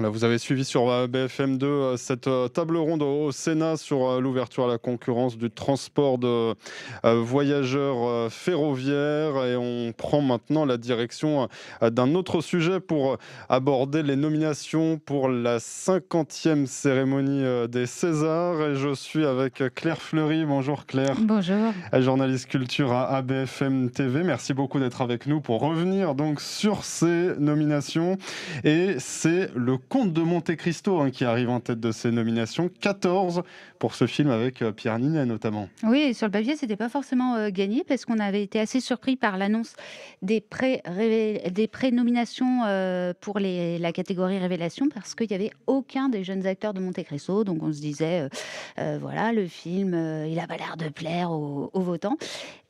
Voilà, vous avez suivi sur BFM2 cette table ronde au Sénat sur l'ouverture à la concurrence du transport de voyageurs ferroviaires. Et on prend maintenant la direction d'un autre sujet pour aborder les nominations pour la 50e cérémonie des Césars. Et je suis avec Claire Fleury. Bonjour Claire, Bonjour. journaliste culture à BFM TV. Merci beaucoup d'être avec nous pour revenir donc sur ces nominations. Et c'est le Comte de Monte-Cristo qui arrive en tête de ces nominations. 14 pour ce film avec Pierre Ninet notamment. Oui, et sur le papier, c'était pas forcément gagné parce qu'on avait été assez surpris par l'annonce des pré-nominations pour la catégorie révélation parce qu'il y avait aucun des jeunes acteurs de Monte Cristo. Donc on se disait, voilà, le film, il a pas l'air de plaire aux votants.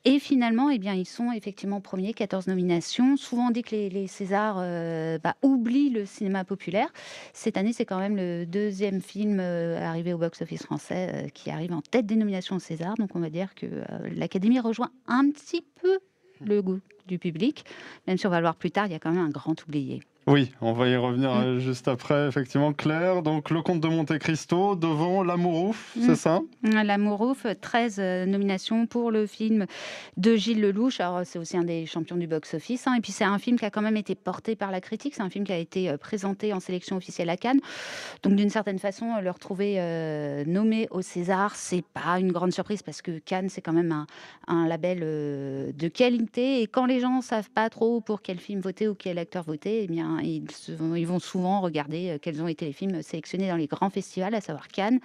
Et finalement, eh bien, ils sont effectivement premiers, 14 nominations. Souvent, on dit que les Césars oublient le cinéma populaire. Cette année, c'est quand même le deuxième film arrivé au box-office français qui arrive en tête des nominations au César. Donc, on va dire que l'Académie rejoint un petit peu le goût du public. Même si on va le voir plus tard, il y a quand même un grand oublié. Oui, on va y revenir Mm. juste après, effectivement. Claire, donc le Comte de Monte-Cristo devant L'Amour ouf, Mm. c'est ça? L'Amour ouf, 13 nominations pour le film de Gilles Lelouch. Alors, c'est aussi un des champions du box-office, hein. Et puis, c'est un film qui a quand même été porté par la critique. C'est un film qui a été présenté en sélection officielle à Cannes. Donc, d'une certaine façon, le retrouver nommé au César, c'est pas une grande surprise parce que Cannes, c'est quand même un label de qualité. Et quand les gens savent pas trop pour quel film voter ou quel acteur voter, eh bien, ils vont souvent regarder quels ont été les films sélectionnés dans les grands festivals, à savoir Cannes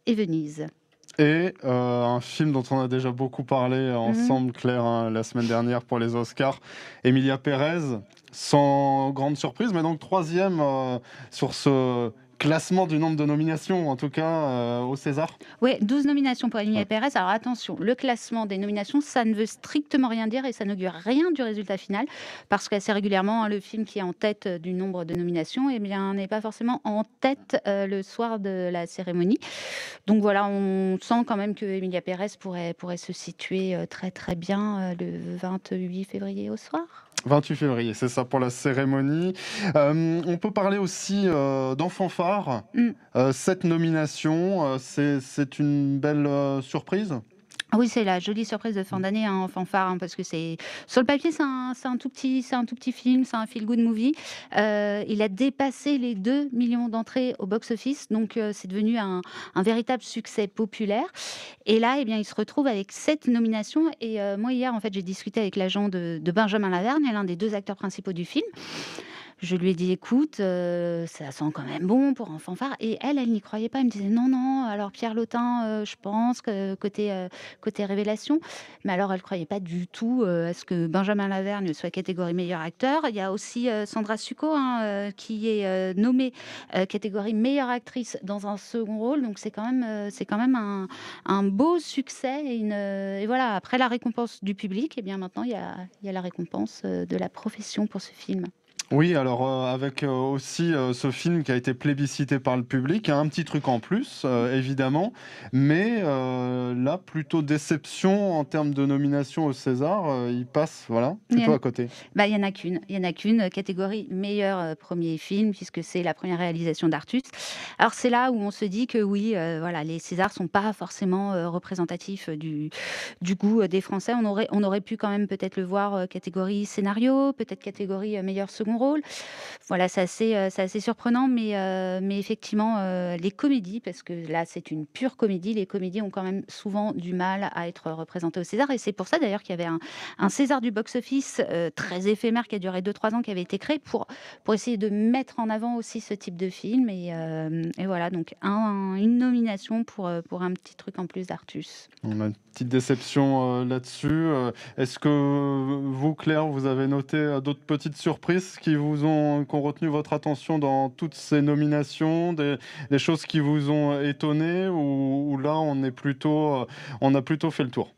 et Venise. Et un film dont on a déjà beaucoup parlé Mhm. ensemble, Claire, la semaine dernière pour les Oscars, Emilia Pérez, sans grande surprise, mais donc troisième sur ce classement du nombre de nominations, en tout cas au César. Ouais, 12 nominations pour Emilia Ouais. Pérez. Alors attention, le classement des nominations, ça ne veut strictement rien dire et ça n'augure rien du résultat final, parce qu'assez régulièrement, hein, le film qui est en tête du nombre de nominations, eh bien, n'est pas forcément en tête le soir de la cérémonie. Donc voilà, on sent quand même que Emilia Pérez pourrait se situer très très bien le 28 février au soir. 28 février, c'est ça pour la cérémonie. On peut parler aussi d'Enfanfare. Mm. 7 nominations, c'est une belle surprise. Ah oui, c'est la jolie surprise de fin d'année, hein, en fanfare, hein, parce que c'est sur le papier, c'est un tout petit film, c'est un feel good movie. Il a dépassé les 2 millions d'entrées au box-office, donc c'est devenu un véritable succès populaire. Et là, eh bien, il se retrouve avec 7 nominations. Et moi, hier, en fait, j'ai discuté avec l'agent de Benjamin Lavergne, l'un des 2 acteurs principaux du film. Je lui ai dit: «Écoute, ça sent quand même bon pour un fanfare», et elle n'y croyait pas. Elle me disait: «Non, non, alors Pierre Lotin, je pense que côté révélation». Mais alors elle croyait pas du tout, à ce que Benjamin Lavergne soit catégorie meilleur acteur. Il y a aussi, Sandra Succo, hein, qui est, nommée, catégorie meilleure actrice dans un second rôle. Donc c'est quand même un beau succès et voilà. Après la récompense du public, et bien maintenant il y a la récompense, de la profession pour ce film. Oui, alors avec aussi ce film qui a été plébiscité par le public, un petit truc en plus, évidemment, mais là, plutôt déception en termes de nomination au César, il passe, voilà, Il y plutôt en à côté. Bah, il y en a qu'une, catégorie meilleur, 1er film puisque c'est la première réalisation d'Artus. Alors c'est là où on se dit que oui, voilà, les Césars sont pas forcément, représentatifs, du goût, des Français. On aurait pu quand même peut-être le voir, catégorie scénario, peut-être catégorie, meilleur second rôle. Voilà, c'est assez surprenant, mais effectivement, les comédies, parce que là, c'est une pure comédie, les comédies ont quand même souvent du mal à être représentées au César, et c'est pour ça d'ailleurs qu'il y avait un César du box-office, très éphémère, qui a duré 2-3 ans, qui avait été créé pour essayer de mettre en avant aussi ce type de film, et voilà, donc une nomination pour un petit truc en plus d'Artus. On a une petite déception là-dessus. Est-ce que vous, Claire, vous avez noté d'autres petites surprises qui ont retenu votre attention dans toutes ces nominations, des choses qui vous ont étonné ou là on a plutôt fait le tour?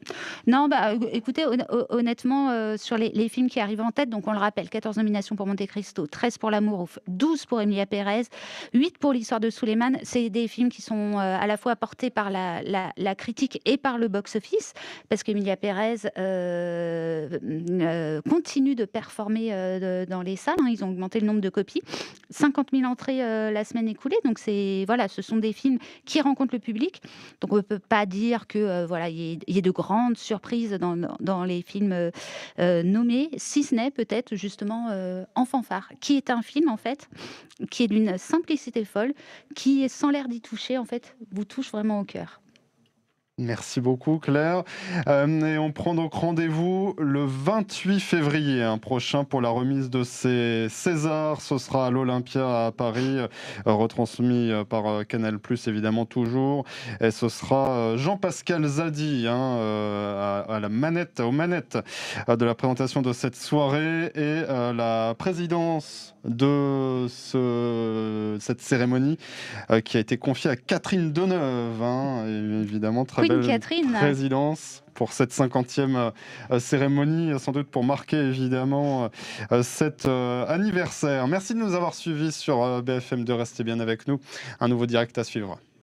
Non, bah, écoutez, honnêtement, sur les films qui arrivent en tête, donc on le rappelle, 14 nominations pour Monte Cristo, 13 pour L'Amour ouf, 12 pour Emilia Pérez, 8 pour L'Histoire de Souleymane. C'est des films qui sont, à la fois portés par la critique et par le box-office, parce qu'Emilia Pérez continue de performer, dans les salles, hein, ils ont augmenté le nombre de copies. 50 000 entrées la semaine écoulée, donc voilà, ce sont des films qui rencontrent le public. Donc on ne peut pas dire que voilà, il y ait de grandes surprises dans les films nommés, si ce n'est peut-être justement En fanfare, qui est un film en fait qui est d'une simplicité folle, qui est sans l'air d'y toucher en fait, vous touche vraiment au cœur. Merci beaucoup Claire. Et on prend donc rendez-vous le 28 février prochain pour la remise de ces Césars. Ce sera à l'Olympia à Paris, retransmis par Canal+, évidemment toujours. Et ce sera Jean-Pascal Zadi à la manette, aux manettes de la présentation de cette soirée et la présidence de cette cérémonie qui a été confiée à Catherine Deneuve, et évidemment très Queen belle Catherine, présidence pour cette 50e cérémonie, sans doute pour marquer évidemment cet anniversaire. Merci de nous avoir suivis sur BFM2, restez bien avec nous, un nouveau direct à suivre.